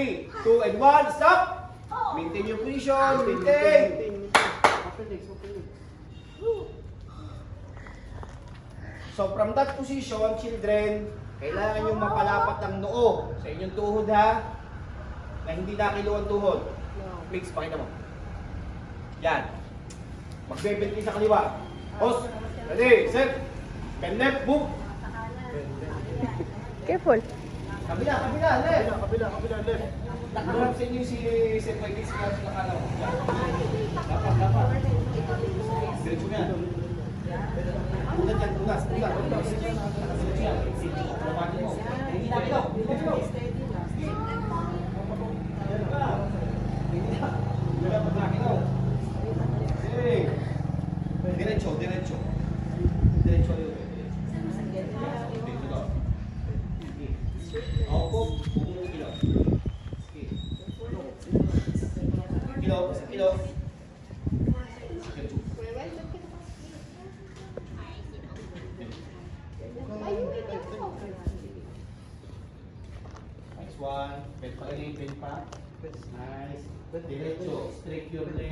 3, 2, and 1, stop! Maintain your position, maintain! So from that position, children, kailangan yung mapalapat ang noo sa inyong tuhod ha, na hindi nakilo ang tuhod. Mix, pakita mo. Yan. Magbebelti sa kaliwa. Pause. Ready, set. Pen left, move. Careful. Kabila, left. Kabila, left. Nakaharap sa inyo si Sir Michael sa nakalaw. Dapat. Diretso mo yan. Ulat yan, ulas. Diretso yan. Lapatin mo. Hindi na kilaw. Diretso. Diretso yun. Dito daw. Ako, bubulong ilaw. Ilaw. Next one. Bend pa rin, bend pa. Nice. Diretso. Straight your leg.